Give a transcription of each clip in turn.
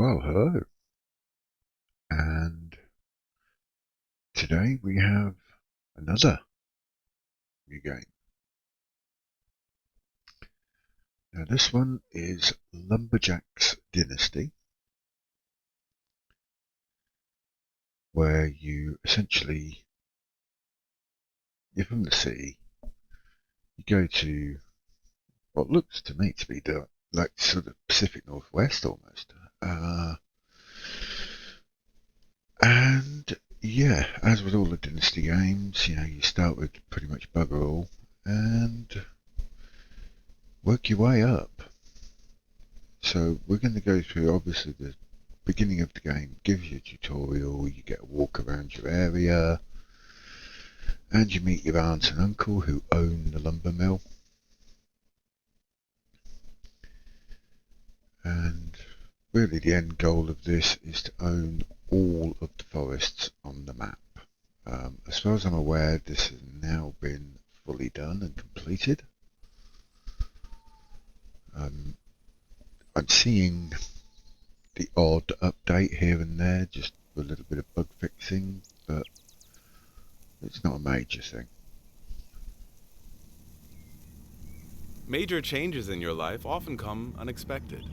Well, hello, and today we have another new game. Now this one is Lumberjack's Dynasty, where you essentially, you're from the city, you go to what looks to me to be the like sort of Pacific Northwest almost. And yeah, as with all the Dynasty games, you start with pretty much bugger all and work your way up. So we're going to go through, obviously, the beginning of the game gives you a tutorial, you get a walk around your area, and you meet your aunt and uncle who own the lumber mill. And really the end goal of this is to own all of the forests on the map. As far as I'm aware, this has now been fully done and completed. I'm seeing the odd update here and there, just a little bit of bug fixing, but it's not a major thing. Major changes in your life often come unexpected.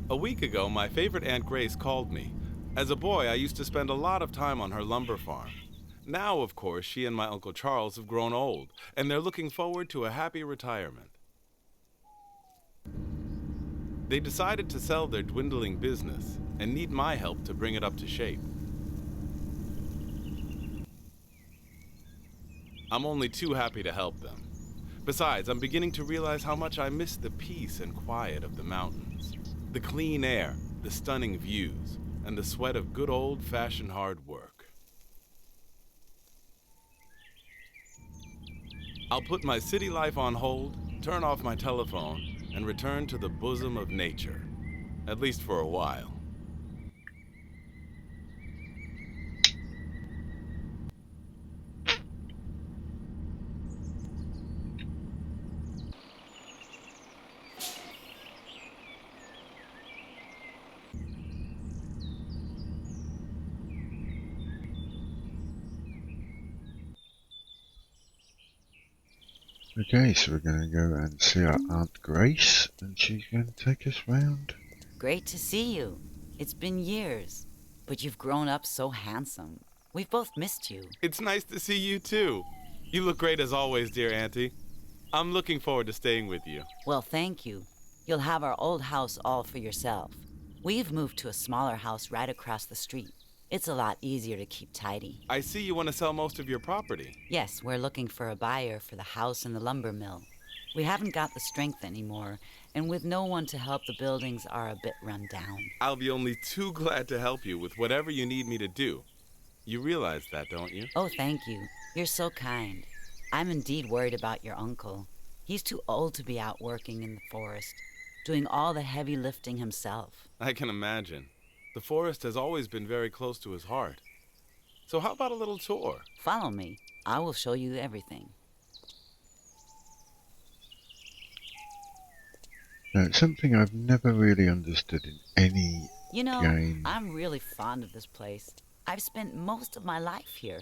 A week ago, my favorite Aunt Grace called me. As a boy, I used to spend a lot of time on her lumber farm. Now, of course, she and my Uncle Charles have grown old, and they're looking forward to a happy retirement. They decided to sell their dwindling business and need my help to bring it up to shape. I'm only too happy to help them. Besides, I'm beginning to realize how much I miss the peace and quiet of the mountains, the clean air, the stunning views, and the sweat of good old-fashioned hard work. I'll put my city life on hold, turn off my telephone, and return to the bosom of nature, at least for a while. Okay, so we're going to go and see our Aunt Grace, and she's going to take us round. Great to see you. It's been years, but you've grown up so handsome. We've both missed you. It's nice to see you too. You look great as always, dear Auntie. I'm looking forward to staying with you. Well, thank you. You'll have our old house all for yourself. We've moved to a smaller house right across the street. It's a lot easier to keep tidy. I see you want to sell most of your property. Yes, we're looking for a buyer for the house and the lumber mill. We haven't got the strength anymore, and with no one to help, the buildings are a bit run down. I'll be only too glad to help you with whatever you need me to do. You realize that, don't you? Oh, thank you. You're so kind. I'm indeed worried about your uncle. He's too old to be out working in the forest, doing all the heavy lifting himself. I can imagine. The forest has always been very close to his heart. So how about a little tour? Follow me. I will show you everything. Now, it's something I've never really understood in any game. I'm really fond of this place. I've spent most of my life here.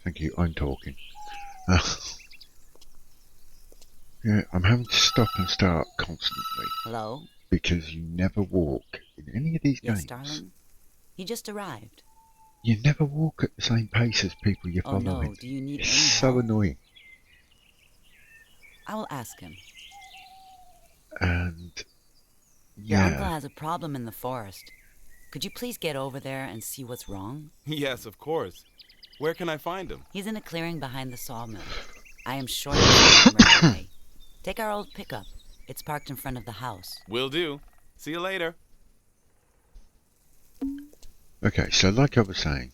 Thank you, I'm talking. Yeah, I'm having to stop and start constantly. Hello? Because you never walk in any of these Yes, games. darling? He just arrived. You never walk at the same pace as people you're Oh following. no, do you need It's any so help? annoying. I will ask him. And Your uncle yeah, has a problem in the forest. Could you please get over there and see what's wrong? Yes, of course. Where can I find him? He's in a clearing behind the sawmill. I am sure you'll find him right away. Take our old pickup. It's parked in front of the house. Will do. See you later. okay, so like I was saying,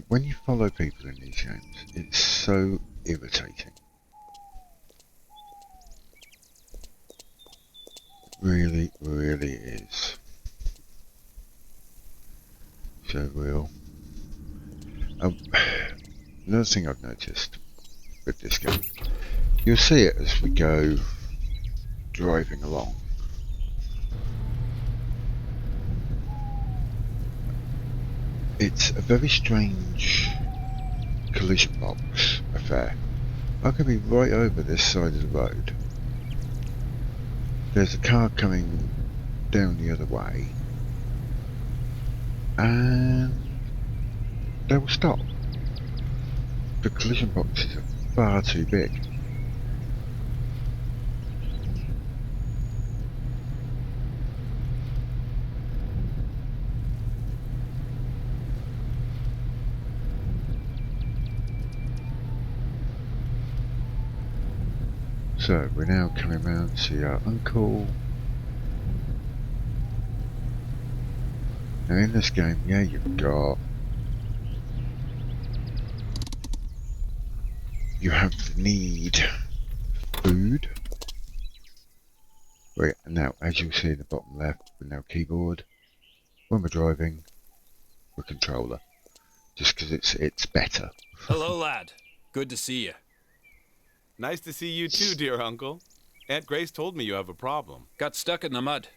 when you follow people in these games, it's so irritating. Really, really is. So another thing I've noticed with this game You'll see it as we go driving along. It's a very strange collision box affair. I could be right over this side of the road. There's a car coming down the other way, and they will stop. The collision boxes are far too big. So we're now coming round to our uncle. Now in this game, yeah, you have the need food. Right, and now as you'll see in the bottom left, we're now keyboard. When we're driving, we're controller. Just because it's better. Hello, lad. Good to see you. Nice to see you too, dear uncle. Aunt Grace told me you have a problem. Got stuck in the mud.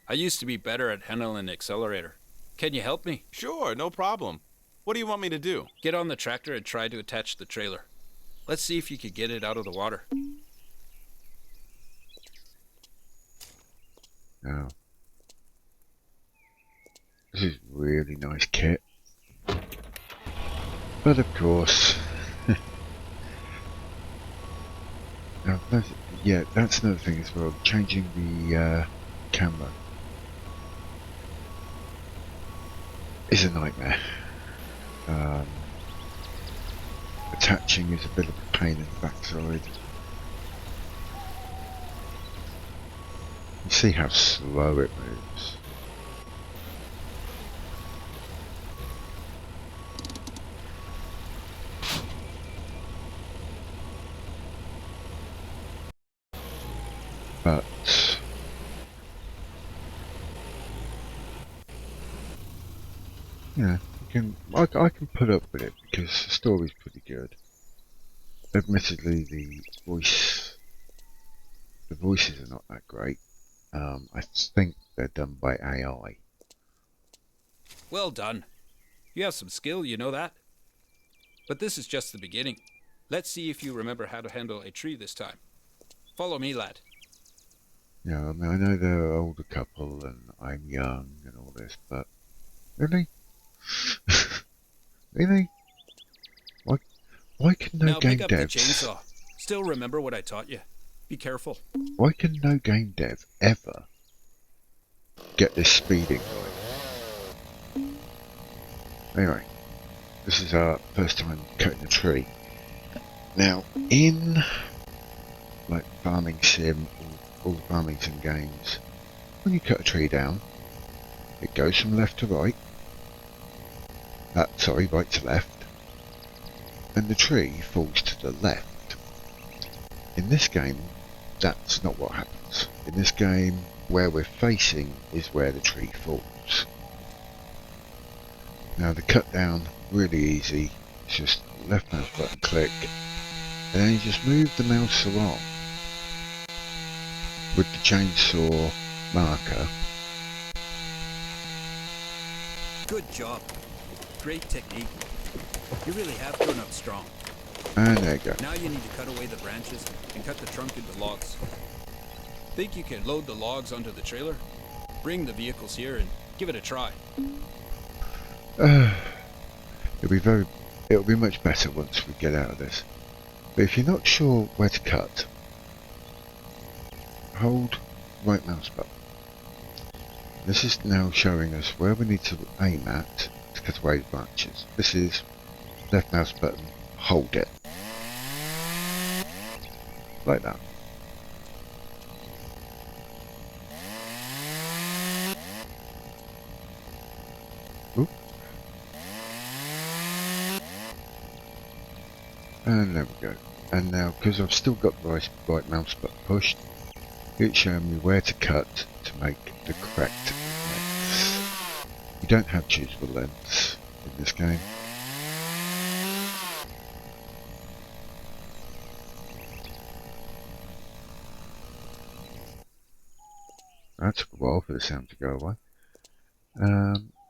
I used to be better at handling an accelerator. Can you help me? Sure, no problem. What do you want me to do? Get on the tractor and try to attach the trailer. Let's see if you could get it out of the water. Now, this is really nice kit. But of course, now that's another thing as well. Changing the camera is a nightmare. Attaching is a bit of a pain in the backside. You see how slow it moves. But yeah, I can put up with it because the story's pretty good. Admittedly, the voices are not that great. I think they're done by AI. Well done. You have some skill, you know that? But this is just the beginning. Let's see if you remember how to handle a tree this time. Follow me, lad. Yeah, I mean, I know they're an older couple and I'm young and all this, but really? Really? Why can no now game pick up devs... the chainsaw. Still remember what I taught you. Be careful. Why can no game dev ever get this speeding right? Anyway, this is our first time cutting a tree. Now, in like farming sim, all the farming sim games, when you cut a tree down, it goes from left to right. Right to left, and the tree falls to the left. In this game, that's not what happens. In this game, where we're facing is where the tree falls. Now the cut down, really easy. It's just left mouse button click, and then you just move the mouse along with the chainsaw marker. Good job. Great technique. You really have grown up strong. And there you go. Now you need to cut away the branches and cut the trunk into logs. Think you can load the logs onto the trailer? Bring the vehicles here and give it a try. It'll be much better once we get out of this. But if you're not sure where to cut, hold right mouse button. This is now showing us where we need to aim at to cut away the branches. This is left mouse button, hold it. Like that. Oop. And there we go. And now, because I've still got the right mouse button pushed, it's showing me where to cut to make the correct lengths. You don't have choosable lengths in this game. That took a while for the sound to go away.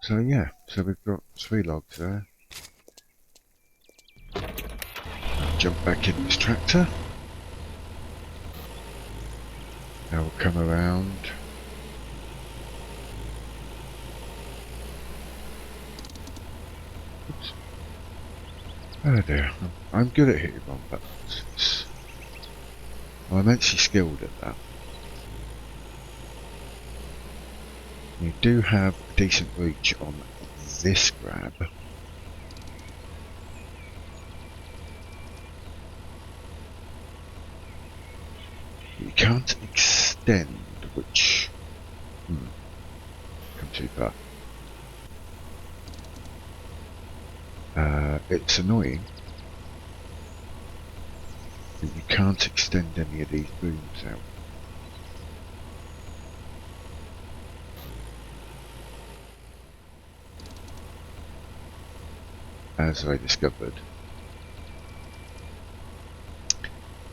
So yeah, so we've got 3 logs there. Jump back in this tractor. Now we'll come around. Oops. Oh dear, I'm good at hitting wrong buttons. I'm immensely skilled at that. You do have a decent reach on this grab. You can't extend, which come too far. It's annoying, but you can't extend any of these booms out. As I discovered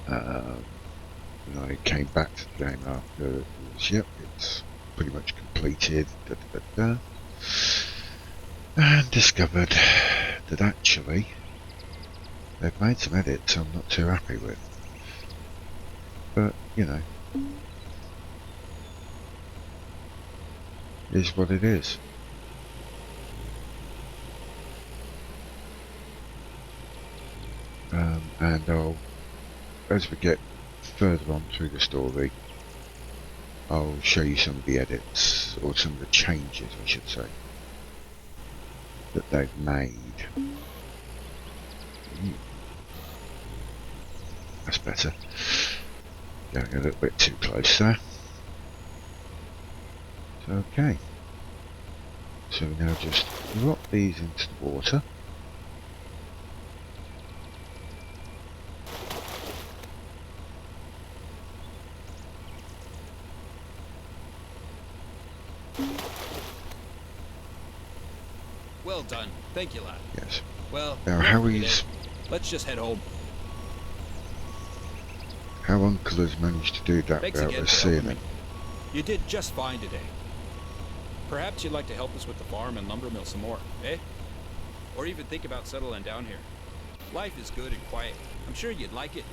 when I came back to the game after it was, yep, it's pretty much completed, and discovered that actually they've made some edits I'm not too happy with. But, you know, it is what it is. And as we get further on through the story, I'll show you some of the edits, or some of the changes I should say, that they've made. That's better. Going a little bit too close there. Okay. So we now just drop these into the water. Well done. Thank you, lad. Yes. Well, Now Harry's... Let's just head home. How Uncle has managed to do that Thanks without again us for seeing helping it. me. You did just fine today. Perhaps you'd like to help us with the farm and lumber mill some more, eh? Or even think about settling down here. Life is good and quiet. I'm sure you'd like it.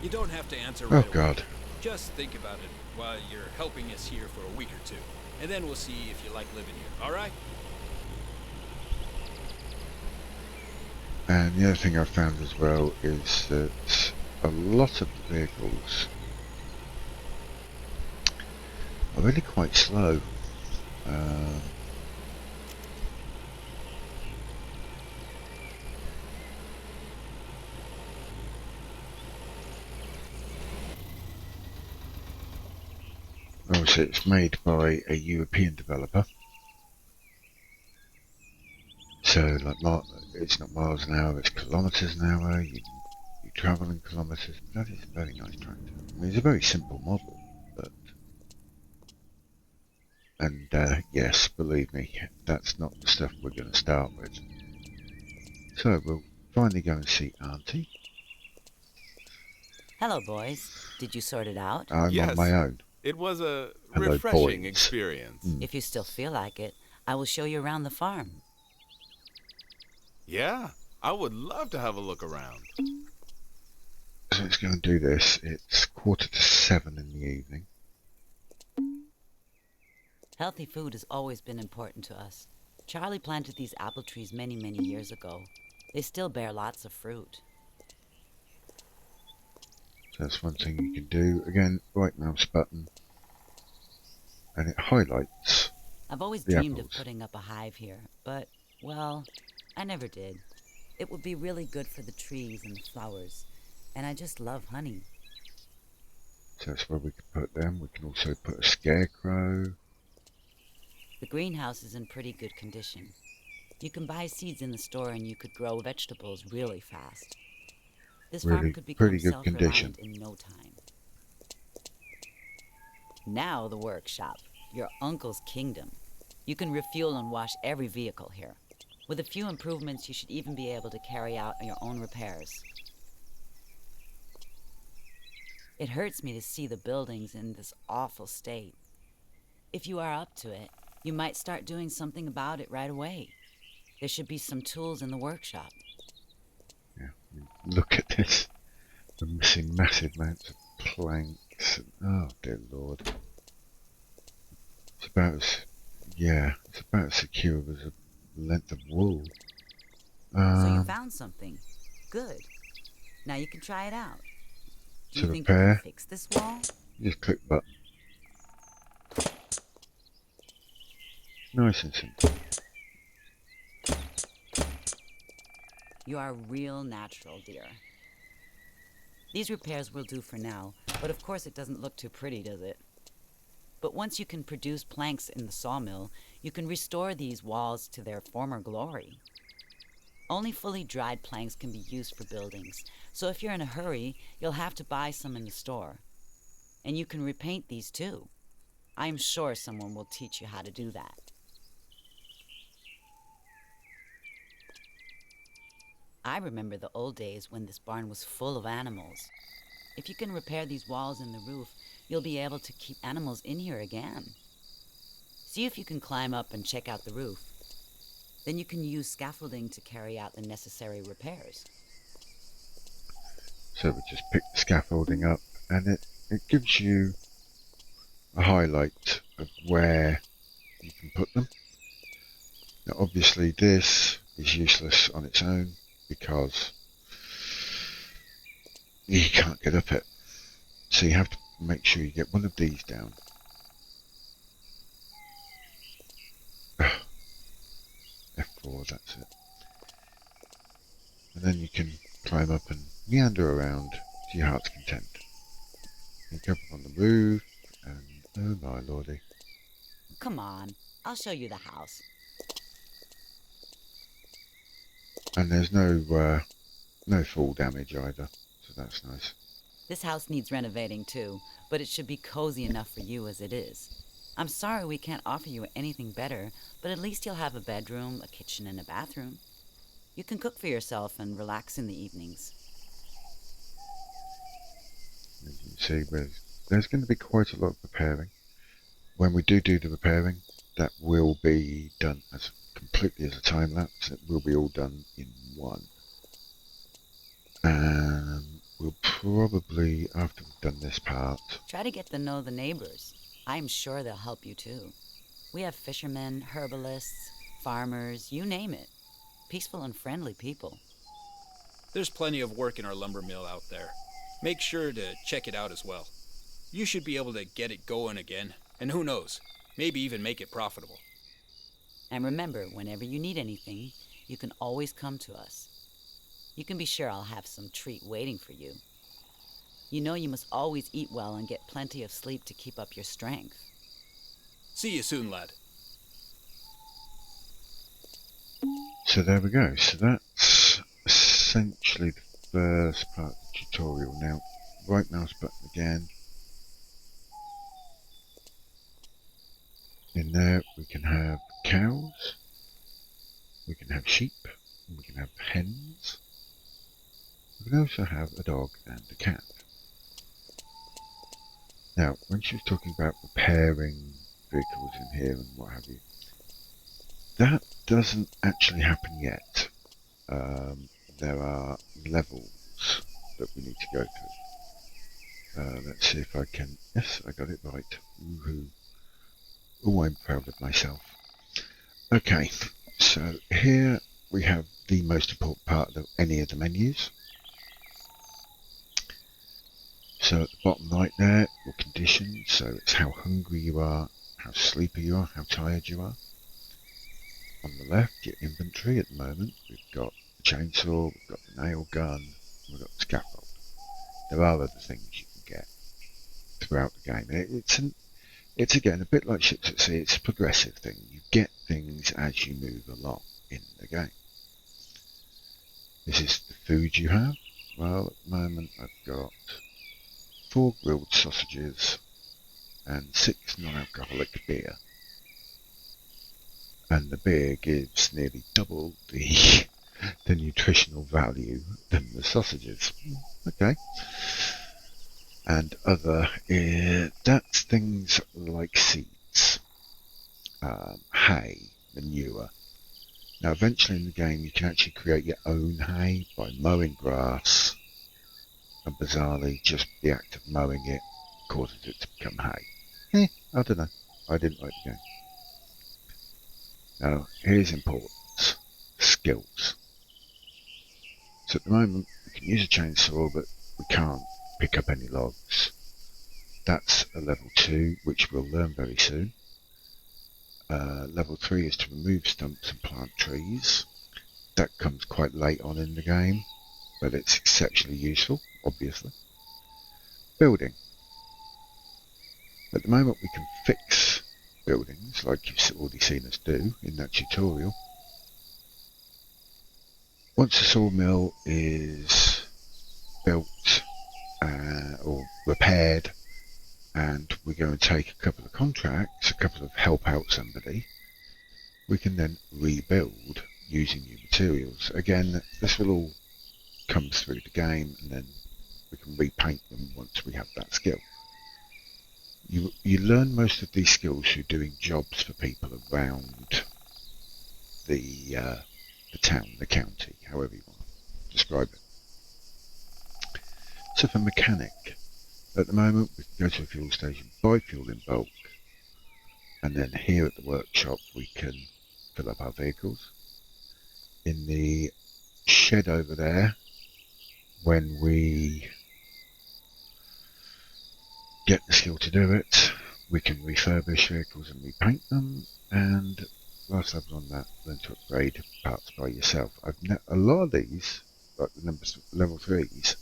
You don't have to answer right Oh away. God. Just think about it while you're helping us here for a week or two. And then we'll see if you like living here, alright? And the other thing I found as well is that a lot of the vehicles are really quite slow. Obviously it's made by a European developer. So like it's not miles an hour, it's kilometres an hour. You travel in kilometres. That is a very nice tractor. I mean, it's a very simple model, but yes, believe me, that's not the stuff we're going to start with. So we'll finally go and see Auntie. Hello, boys. Did you sort it out? I'm Yes. on my own. It was a Hello, refreshing boys. experience. If you still feel like it, I will show you around the farm. Yeah, I would love to have a look around. So let's go and do this. It's 7:15 in the evening. Healthy food has always been important to us. Charlie planted these apple trees many, many years ago. They still bear lots of fruit. So that's one thing you can do. Again, right mouse button, and it highlights. I've always The dreamed apples. of putting up a hive here, but, well, I never did. It would be really good for the trees and the flowers, and I just love honey. So that's where we can put them. We can also put a scarecrow. The greenhouse is in pretty good condition. You can buy seeds in the store and you could grow vegetables really fast. This farm Really could become pretty good self-reliant condition. in no time. Now the workshop, your uncle's kingdom. You can refuel and wash every vehicle here. With a few improvements, you should even be able to carry out your own repairs. It hurts me to see the buildings in this awful state. If you are up to it, you might start doing something about it right away. There should be some tools in the workshop. Yeah, I mean, look at this. We're missing massive amounts of planks. Oh dear Lord. It's about as secure as a length of wool. So you found something. Good. Now you can try it out. Do To you think you can repair, fix this wall? just click the button. Nice and simple. You are real natural, dear. These repairs will do for now, but of course it doesn't look too pretty, does it? But once you can produce planks in the sawmill, you can restore these walls to their former glory. Only fully dried planks can be used for buildings, so if you're in a hurry, you'll have to buy some in the store. And you can repaint these too. I am sure someone will teach you how to do that. I remember the old days when this barn was full of animals. If you can repair these walls and the roof, you'll be able to keep animals in here again. See if you can climb up and check out the roof. Then you can use scaffolding to carry out the necessary repairs. So we just pick the scaffolding up and it gives you a highlight of where you can put them. Now obviously this is useless on its own because you can't get up it. So you have to make sure you get one of these down. F4, that's it. And then you can climb up and meander around to your heart's content. You go up on the roof and oh my lordy. Come on, I'll show you the house. And there's no fall damage either, so that's nice. This house needs renovating too, but it should be cozy enough for you as it is. I'm sorry we can't offer you anything better, but at least you'll have a bedroom, a kitchen, and a bathroom. You can cook for yourself and relax in the evenings. As you can see, there's going to be quite a lot of repairing. When we do the repairing, that will be done as completely as a time lapse. It will be all done in one. And we'll probably, after we've done this part, Try to get to know the neighbors. I'm sure they'll help you too. We have fishermen, herbalists, farmers, you name it. Peaceful and friendly people. There's plenty of work in our lumber mill out there. Make sure to check it out as well. You should be able to get it going again, and who knows, maybe even make it profitable. And remember, whenever you need anything, you can always come to us. You can be sure I'll have some treat waiting for you. You know you must always eat well and get plenty of sleep to keep up your strength. See you soon, lad. so there we go. So that's essentially the first part of the tutorial. Now, right mouse button again. In there we can have cows, we can have sheep, and we can have hens. We can also have a dog and a cat. Now, when she was talking about repairing vehicles in here and what have you, that doesn't actually happen yet. There are levels that we need to go through. Let's see if I can... Yes, I got it right. Woohoo. Oh, I'm proud of myself. Okay, so here we have the most important part of any of the menus. So at the bottom right there, your conditions. So it's how hungry you are, how sleepy you are, how tired you are. On the left, your inventory at the moment. We've got the chainsaw, we've got the nail gun, we've got the scaffold. There are other things you can get throughout the game. It's again a bit like Ships at Sea. It's a progressive thing. You get things as you move along in the game. This is the food you have. Well, at the moment I've got 4 grilled sausages and 6 non-alcoholic beer. And the beer gives nearly double the nutritional value than the sausages. Okay. and other, that's things like seeds, hay, manure. Now eventually in the game you can actually create your own hay by mowing grass, and bizarrely just the act of mowing it causes it to become hay. I don't know, I didn't like the game. Now here's importance, skills. So at the moment we can use a chainsaw but we can't pick up any logs. That's a level 2 which we'll learn very soon. Level 3 is to remove stumps and plant trees. That comes quite late on in the game, but it's exceptionally useful, obviously. Building. At the moment we can fix buildings, like you've already seen us do in that tutorial. Once a sawmill is built or repaired, and we go and take a couple of contracts, a couple of help out somebody, we can then rebuild using new materials. Again, this will all come through the game, and then we can repaint them once we have that skill. You learn most of these skills through doing jobs for people around the town, the county, however you want to describe it. So for mechanic, at the moment we can go to a fuel station, buy fuel in bulk, and then here at the workshop we can fill up our vehicles. In the shed over there, when we get the skill to do it, we can refurbish vehicles and repaint them, and last level on that, learn to upgrade parts by yourself. A lot of these, like the level 3s,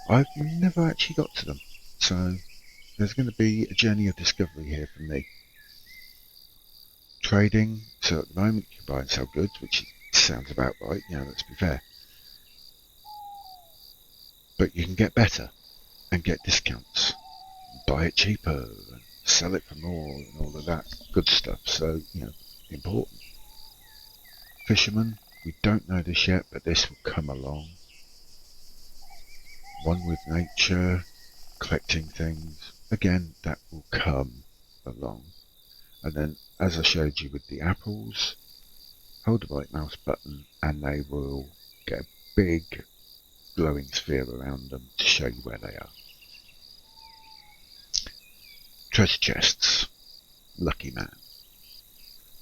I've never actually got to them, so there's going to be a journey of discovery here for me. Trading, so at the moment you can buy and sell goods, which sounds about right, let's be fair. But you can get better and get discounts, buy it cheaper and sell it for more and all of that good stuff, so important. Fishermen, we don't know this yet, but this will come along. One with nature, collecting things, again that will come along. And then as I showed you with the apples, hold the right mouse button and they will get a big glowing sphere around them to show you where they are. Treasure chests, lucky man.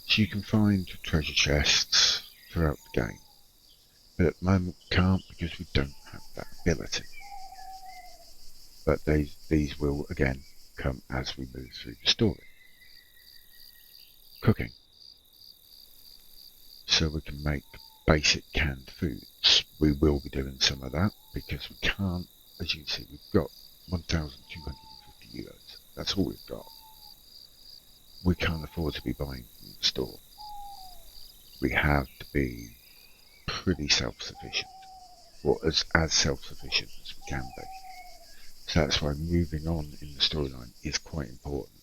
So you can find treasure chests throughout the game, but at the moment we can't because we don't have that ability. But these will again come as we move through the story. Cooking. So we can make basic canned foods. We will be doing some of that because we can't, as you can see, we've got 1,250 euros. That's all we've got. We can't afford to be buying from the store. We have to be pretty self-sufficient, or as self-sufficient as we can be. So that's why moving on in the storyline is quite important.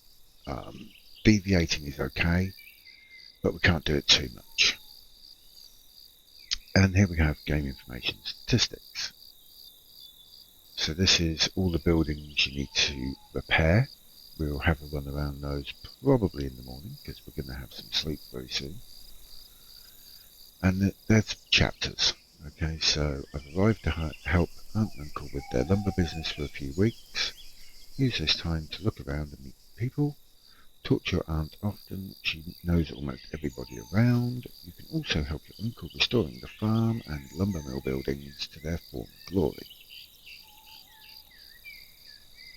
Deviating is okay, but we can't do it too much. And here we have game information statistics. So this is all the buildings you need to repair. We'll have a run around those probably in the morning because we're going to have some sleep very soon. And there's chapters. Okay, so I've arrived to help Aunt and Uncle with their lumber business for a few weeks. Use this time to look around and meet people. Talk to your aunt often. She knows almost everybody around. You can also help your uncle restoring the farm and lumber mill buildings to their former glory.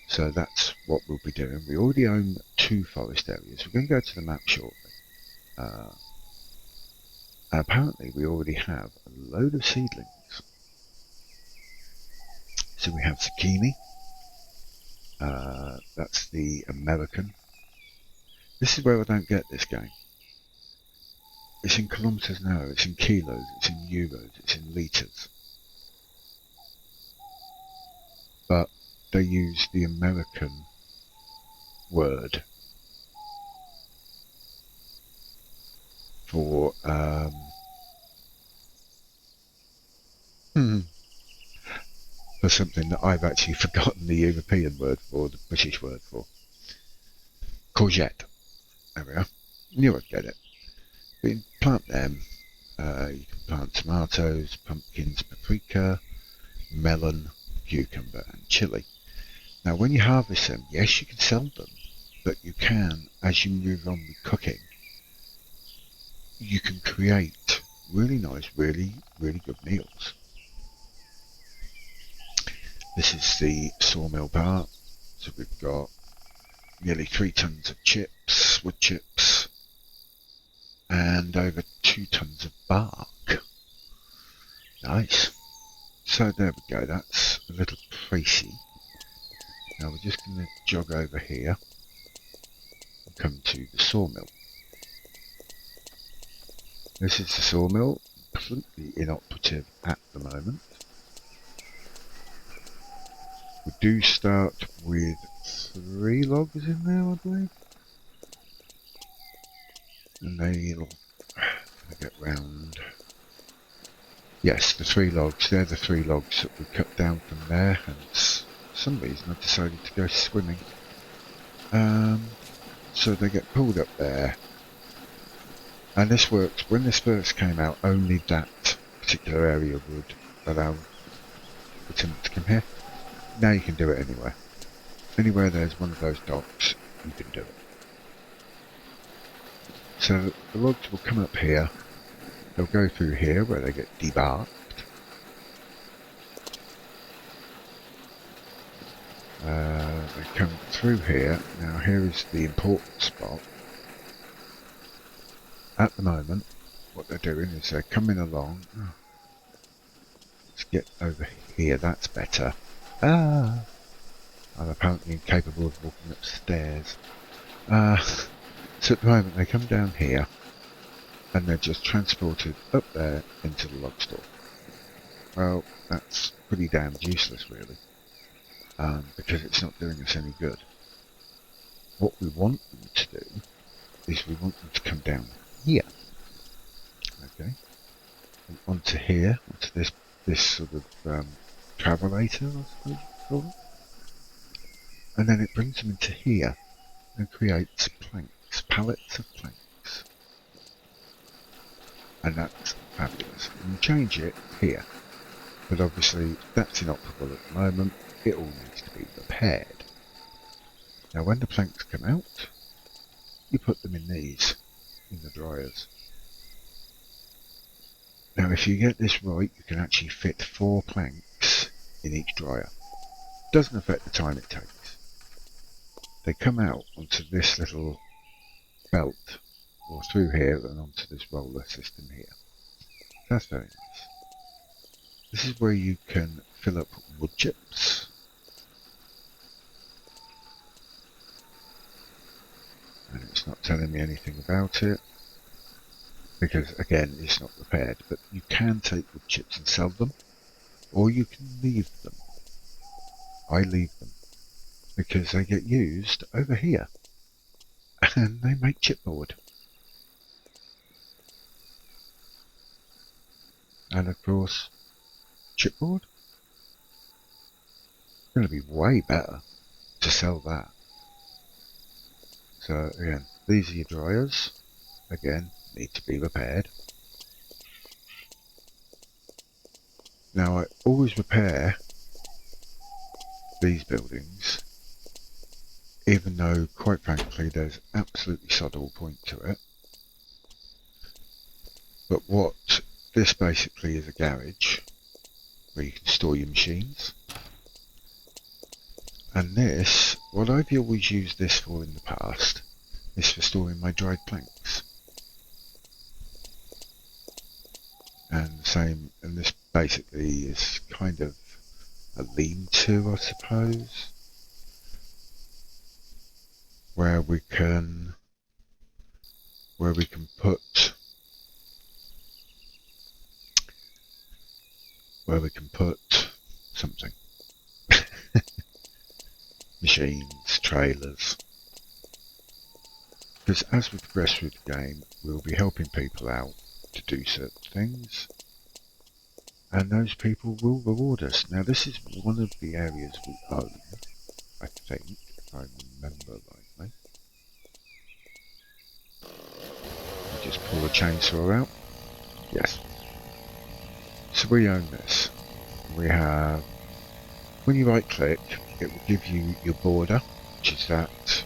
So that's what we'll be doing. We already own 2 forest areas. We're going to go to the map shortly. Apparently we already have a load of seedlings. So we have zucchini. That's the American. This is where I don't get this game. It's in kilometres an hour, it's in kilos, it's in euros, it's in litres. But they use the American word for for something that I've actually forgotten the European word for, the British word for. Courgette. There we are. You won't get it. But you can plant them. You can plant tomatoes, pumpkins, paprika, melon, cucumber and chili. Now when you harvest them, yes you can sell them, but you can, as you move on with cooking, you can create really nice, really good meals. This is the sawmill part. So we've got nearly 3 tons of chips, wood chips, and over 2 tons of bark. Nice. So there we go, that's a little pricey. Now we're just going to jog over here and come to the sawmill. This is the sawmill, completely inoperative at the moment. We do start with 3 logs in there, I believe. And they'll get round. Yes, the 3 logs, they're the 3 logs that we cut down from there, and for some reason I decided to go swimming. So they get pulled up there. And this works, when this first came out, only that particular area would allow the timber to come here. Now you can do it anywhere. Anywhere there's one of those docks, you can do it. So the logs will come up here, they'll go through here where they get debarked. They come through here. Now here is the important spot. At the moment, what they're doing is they're coming along. Oh, let's get over here, that's better. I'm apparently incapable of walking upstairs. So at the moment they come down here and they're just transported up there into the log store. Well, that's pretty damn useless really, because it's not doing us any good. What we want them to do is we want them to come down here. Okay, and onto here, onto this sort of travelator, I suppose you could call it. And then it brings them into here and creates planks, pallets of planks. And that's fabulous. And you change it here. But obviously that's inoperable at the moment. It all needs to be repaired. Now when the planks come out, you put them in these, in the dryers. Now if you get this right, you can actually fit 4 planks in each dryer. Doesn't affect the time it takes. They come out onto this little belt, or through here and onto this roller system here. That's very nice. This is where you can fill up wood chips. And it's not telling me anything about it, because again it's not repaired, but you can take wood chips and sell them, or you can leave them. I leave them, because they get used over here, and they make chipboard. And of course, chipboard is going to be way better to sell that. So again, these are your dryers. Again, need to be repaired. Now I always repair these buildings, even though quite frankly there's absolutely sod all point to it. But what this basically is, a garage where you can store your machines. And this, what I've always used this for in the past, is for storing my dried planks. And the same, and this basically is kind of a lean-to, I suppose, where we can put something. Machines, trailers. Because as we progress through the game, we'll be helping people out to do certain things. and those people will reward us. Now this is one of the areas we own, I think, if I remember rightly. I'll just pull the chainsaw out. Yes. So we own this. We have, when you right click, it will give you your border, which is that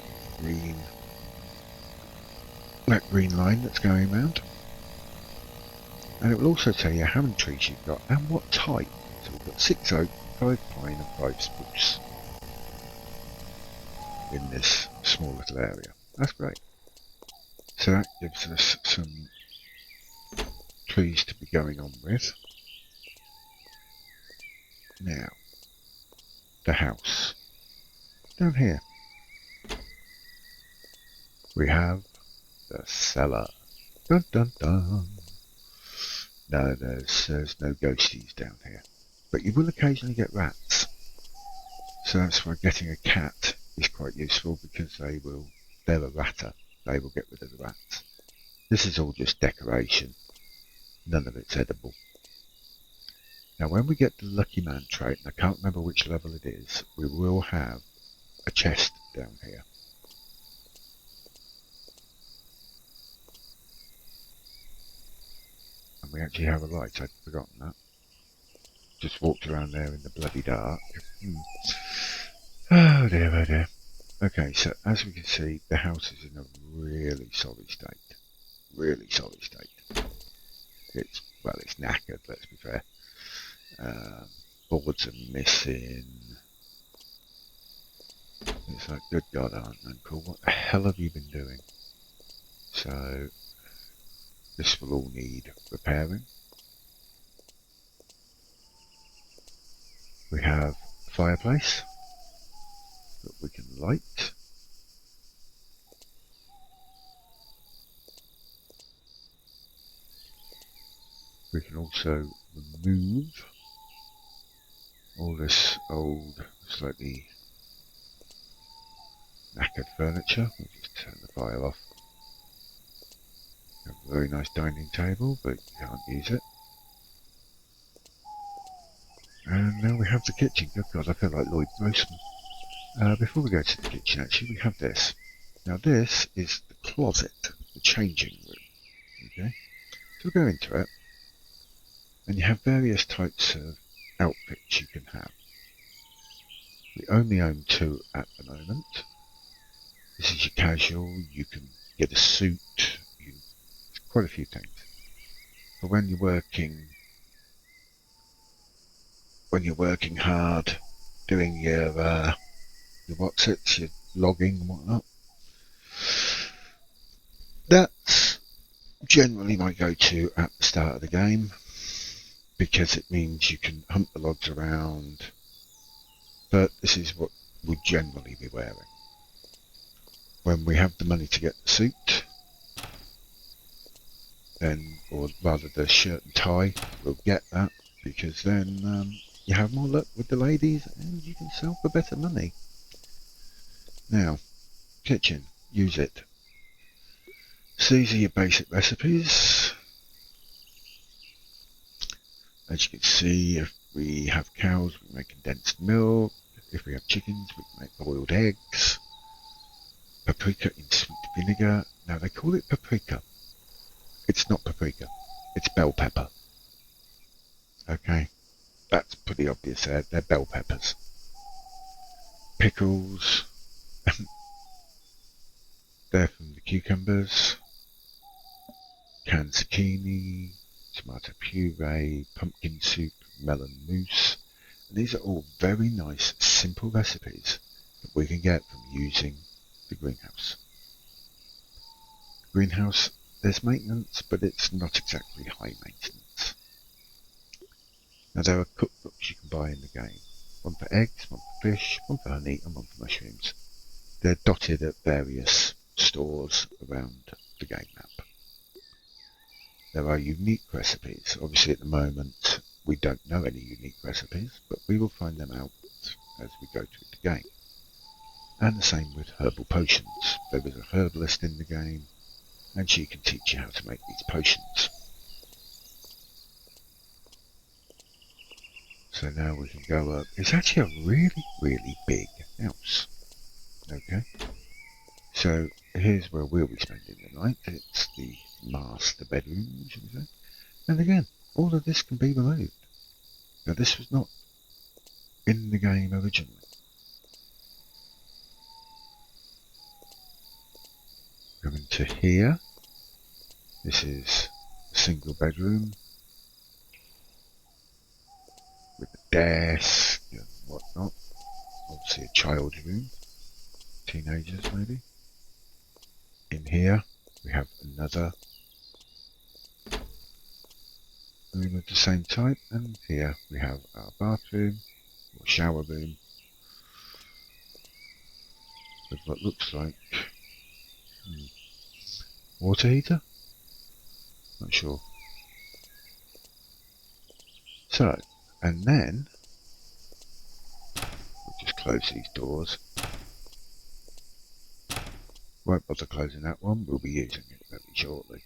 green line that's going around. And it will also tell you how many trees you've got and what type. So we've got 6 oak, 5 pine and 5 spruce in this small little area. That's great. So that gives us some trees to be going on with. Now, the house. Down here, we have the cellar. Dun dun dun. No, there's no ghosties down here. But you will occasionally get rats. So that's why getting a cat is quite useful, because they're a ratter. They will get rid of the rats. This is all just decoration. None of it's edible. Now when we get the Lucky Man trait, and I can't remember which level it is, we will have a chest down here. And we actually have a light, I'd forgotten that. Just walked around there in the bloody dark. Oh dear, oh dear. Okay, so as we can see, the house is in a really sorry state. Really sorry state. It's knackered, let's be fair. Boards are missing. It's like, good God, Aunt Uncle, what the hell have you been doing? So, this will all need repairing. We have a fireplace that we can light. We can also remove all this old, slightly knackered furniture. We'll just turn the fire off. We have a very nice dining table, but you can't use it. And now we have the kitchen. Good God, I feel like Lloyd Grossman. Before we go to the kitchen, actually, we have this. Now this is the closet, the changing room. Okay, so we'll go into it, and you have various types of outfits you can have. We only own 2 at the moment. This is your casual. You can get a suit. Quite a few things. But when you're working hard, doing your what's-its, your logging and whatnot, that's generally my go-to at the start of the game, because it means you can hunt the logs around, but this is what we'll generally be wearing. When we have the money to get the suit, then, or rather the shirt and tie, we'll get that, because then you have more luck with the ladies and you can sell for better money. Now, kitchen, use it. So these are your basic recipes. As you can see, if we have cows, we make condensed milk. If we have chickens, we can make boiled eggs. Paprika in sweet vinegar. Now they call it paprika. It's not paprika. It's bell pepper. Okay, that's pretty obvious there. They're bell peppers. Pickles. They're from the cucumbers. Canned zucchini. Tomato puree. Pumpkin soup. Melon mousse. And these are all very nice, simple recipes that we can get from using the greenhouse. Greenhouse, there's maintenance, but it's not exactly high maintenance. Now there are cookbooks you can buy in the game. One for eggs, one for fish, one for honey, and one for mushrooms. They're dotted at various stores around the game map. There are unique recipes. Obviously at the moment we don't know any unique recipes, but we will find them out as we go through the game. And the same with herbal potions. There is a herbalist in the game, and she can teach you how to make these potions. So now we can go up. It's actually a really, really big house. Okay. So here's where we'll be spending the night. It's the master bedroom, should we say. And again, all of this can be removed. Now this was not in the game originally. Coming to here. This is a single bedroom with a desk and whatnot. Obviously a child's room. Teenagers maybe. In here we have another room of the same type, and here we have our bathroom or shower room with what looks like water heater? Not sure. So, and then we'll just close these doors. Won't bother closing that one, we'll be using it very shortly.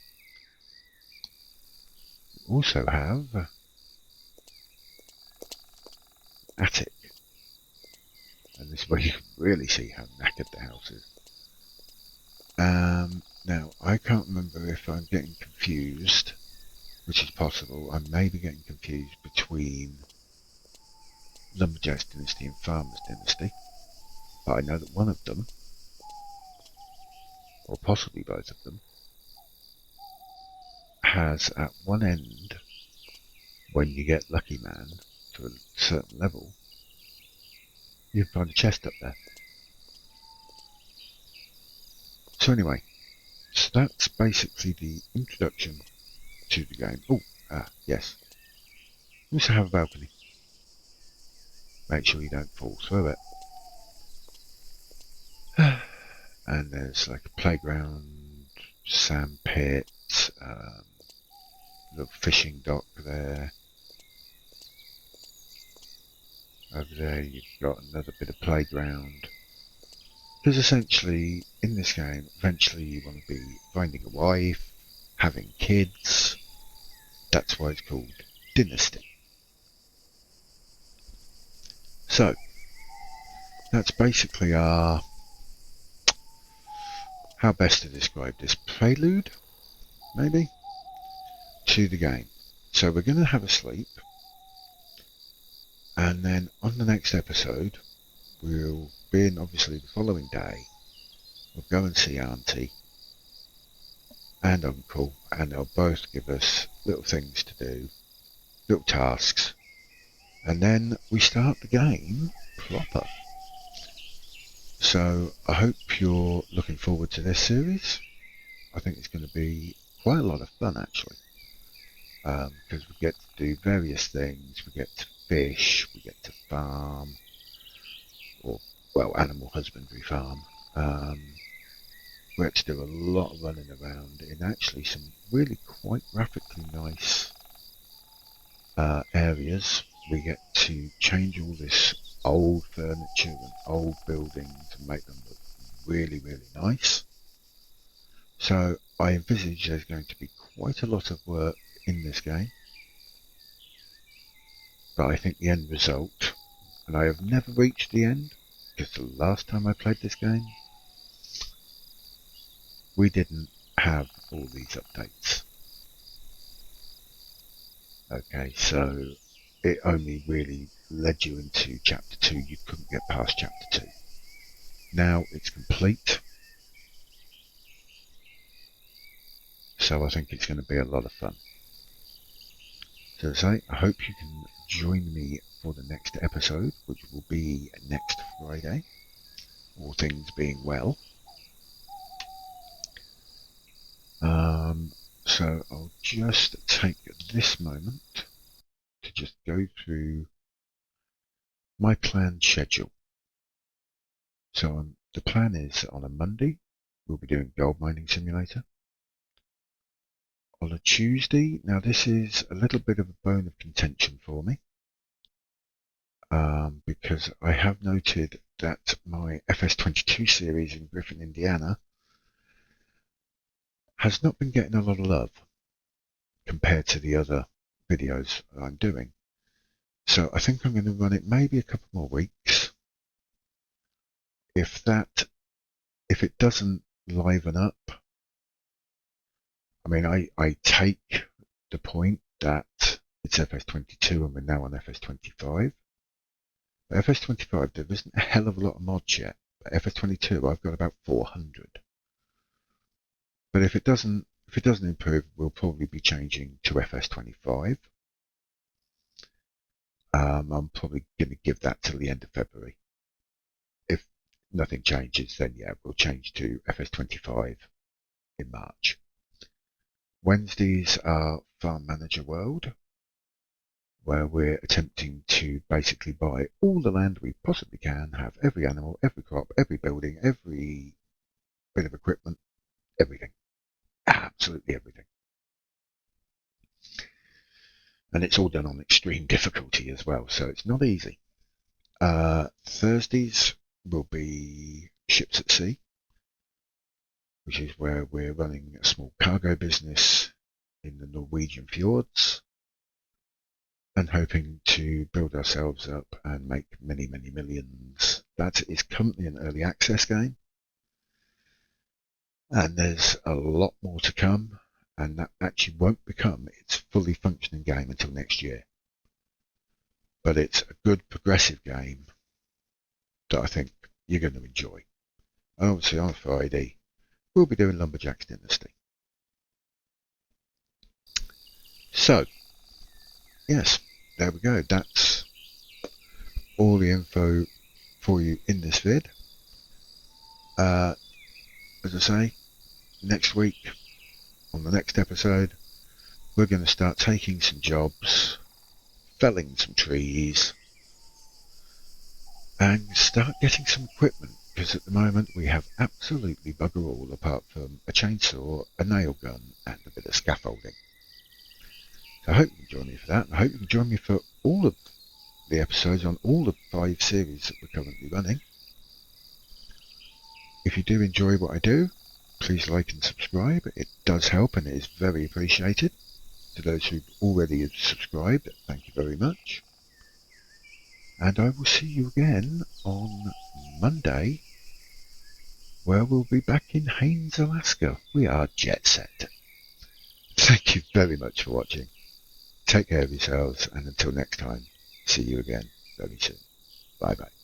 We also have attic, and this is where you can really see how knackered the house is. Now, I can't remember if I'm getting confused, which is possible. I may be getting confused between Lumberjack's Dynasty and Farmer's Dynasty, but I know that one of them, or possibly both of them, has at one end, when you get Lucky Man to a certain level, you can find a chest up there. So anyway, so that's basically the introduction to the game. Oh, yes. We also have a balcony. Make sure you don't fall through it. And there's like a playground, sand pit, little fishing dock there. Over there you've got another bit of playground. Because essentially, in this game, eventually you want to be finding a wife, having kids. That's why it's called Dynasty. So, that's basically our, how best to describe this, prelude, maybe, to the game. So we're going to have a sleep, and then on the next episode, we'll be in, obviously, the following day. We'll go and see Auntie and Uncle, and they'll both give us little things to do, little tasks, and then we start the game proper. So I hope you're looking forward to this series. I think it's going to be quite a lot of fun, actually, because we get to do various things. We get to fish, we get to farm, or, well, animal husbandry farm. We had to do a lot of running around in actually some really quite graphically nice areas. We get to change all this old furniture and old buildings and make them look really, really nice. So I envisage there's going to be quite a lot of work in this game. But I think the end result, and I have never reached the end, because the last time I played this game, we didn't have all these updates. Okay, so it only really led you into chapter 2. You couldn't get past chapter 2. Now it's complete. So I think it's going to be a lot of fun. So as I say, I hope you can join me for the next episode, which will be next Friday, all things being well. So I'll just take this moment to just go through my planned schedule. So the plan is on a Monday, we'll be doing Gold Mining Simulator. On a Tuesday, now this is a little bit of a bone of contention for me, because I have noted that my FS22 series in Griffin, Indiana has not been getting a lot of love compared to the other videos that I'm doing. So I think I'm going to run it maybe a couple more weeks. If it doesn't liven up, I mean, I take the point that it's FS22 and we're now on FS25. But FS25, there isn't a hell of a lot of mods yet. But FS22, I've got about 400. But if it doesn't improve, we'll probably be changing to FS25. I'm probably going to give that till the end of February. If nothing changes, then yeah, we'll change to FS25 in March. Wednesdays are Farm Manager World, where we're attempting to basically buy all the land we possibly can, have every animal, every crop, every building, every bit of equipment, everything. Absolutely everything. And it's all done on extreme difficulty as well, so it's not easy. Thursdays will be Ships at Sea, which is where we're running a small cargo business in the Norwegian fjords and hoping to build ourselves up and make many, many millions. That is currently an early access game, and there's a lot more to come, and that actually won't become its fully functioning game until next year. But it's a good progressive game that I think you're going to enjoy. And obviously on Friday, we'll be doing Lumberjack's Dynasty. So, yes, there we go. That's all the info for you in this vid. As I say, next week, on the next episode, we're going to start taking some jobs, felling some trees, and start getting some equipment, because at the moment we have absolutely bugger all apart from a chainsaw, a nail gun, and a bit of scaffolding. So I hope you can join me for that, and I hope you can join me for all of the episodes on all the 5 series that we're currently running. If you do enjoy what I do, please like and subscribe. It does help and it is very appreciated. To those who've already subscribed, thank you very much. And I will see you again on Monday, where we'll be back in Haines, Alaska. We are jet set. Thank you very much for watching. Take care of yourselves, and until next time, see you again very soon. Bye bye.